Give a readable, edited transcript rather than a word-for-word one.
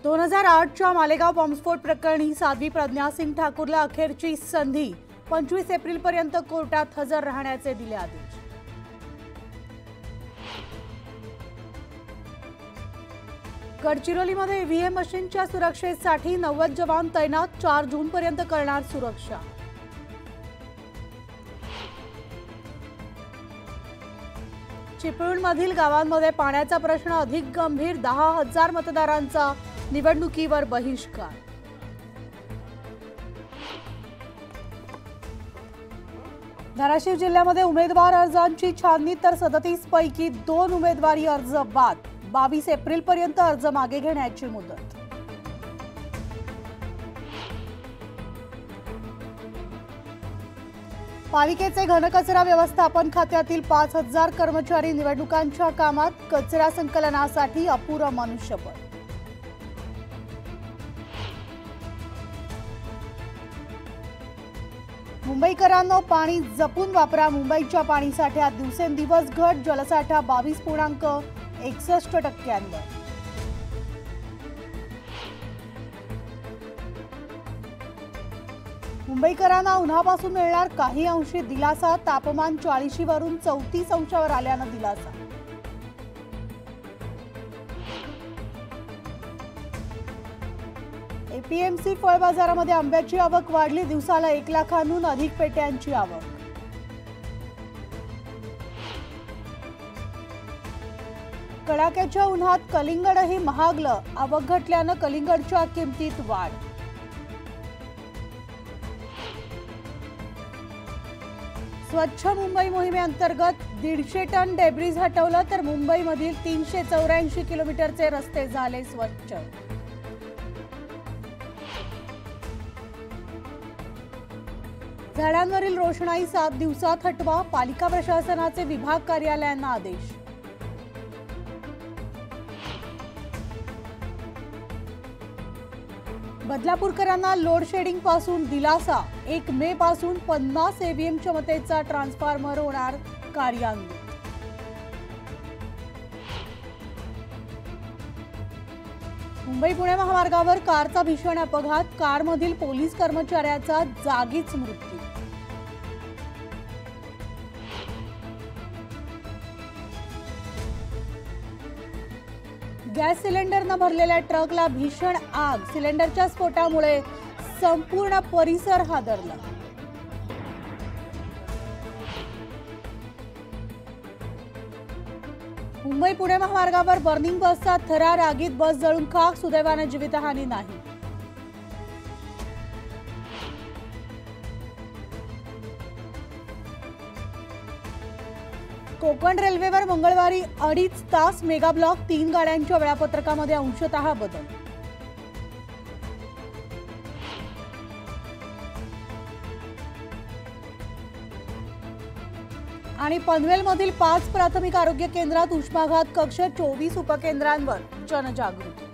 2008च्या मालेगाव बॉम्बस्फोट प्रकरणी साध्वी प्रज्ञा सिंग ठाकूरला अखेरची संधी 25 एप्रिलपर्यंत कोर्टात हजर राहण्याचे दिले आदेश। गडचिरोलीमध्ये ईव्हीएम मशीनच्या सुरक्षेसाठी 90 जवान तैनात, 4 जूनपर्यंत करणार सुरक्षा। चिपळूणमधील गावांमध्ये पाण्याचा प्रश्न अधिक गंभीर, 10,000 मतदारांचा निवडणुकीवर बहिष्कार। धाराशिव जिल्ह्यामध्ये उमेदवार अर्जांची छाननी तर 37 पैकी 2 उमेदवारी अर्ज बाद, 22 एप्रिलपर्यंत अर्ज मागे घेण्याची मुदत। पालिकेचे घनकचरा व्यवस्थापन खात्यातील 5,000 कर्मचारी निवडणुकांच्या कामात, कचरा संकलनासाठी अपुरं मनुष्यबळ। मुंबईकरांनो, पाणी जपून वापरा। मुंबईच्या पाणीसाठ्यात दिवसेंदिवस घट, जलसाठा 22.61%। मुंबईकरांना उन्हापासून मिळणार काही अंशी दिलासा, तापमान 40 वरून 34 अंशावर आल्यानं दिलासा। एपीएमसी फळ बाजारामध्ये आंब्याची आवक वाढली, दिवसाला 1 लाखांहून अधिक पेट्यांची आवक। कडाक्याच्या उन्हात कलिंगडही महागलं, आवक घटल्यानं कलिंगडच्या किमतीत वाढ। स्वच्छ मुंबई मोहिमेअंतर्गत 150 टन डेब्रिज हटवलं, तर मुंबईमधील 384 किलोमीटरचे रस्ते झाले स्वच्छ। झाडांवरील रोषणाई 7 दिवसात हटवा, पालिका प्रशासनाचे विभाग कार्यालयांना आदेश। बदलापूरकरांना लोड शेडिंग पासून दिलासा, 1 मे पासून 50 ईव्हीएम क्षमतेचा ट्रान्सफॉर्मर होणार कार्यान्वित। मुंबई पुणे महामार्गावर कारचा भीषण अपघात, कारमधील पोलीस कर्मचाऱ्याचा जागीच मृत्यू। गॅस सिलेंडरनं भरलेल्या ट्रकला भीषण आग, सिलेंडरच्या स्फोटामुळे संपूर्ण परिसर हादरला। मुंबई पुणे महामार्गावर बर्निंग बसचा थरार, आगीत बस जळून खाक, सुदैवाने जीवितहानी नाही। कोकण रेल्वेवर मंगळवारी 2.5 तास मेगा ब्लॉक, 3 गाड्यांच्या वेळापत्रकामध्ये अंशतः बदल। आणि पनवेलमधील 5 प्राथमिक आरोग्य केंद्रात उष्माघात कक्ष, 24 उपकेंद्रांवर जनजागृती।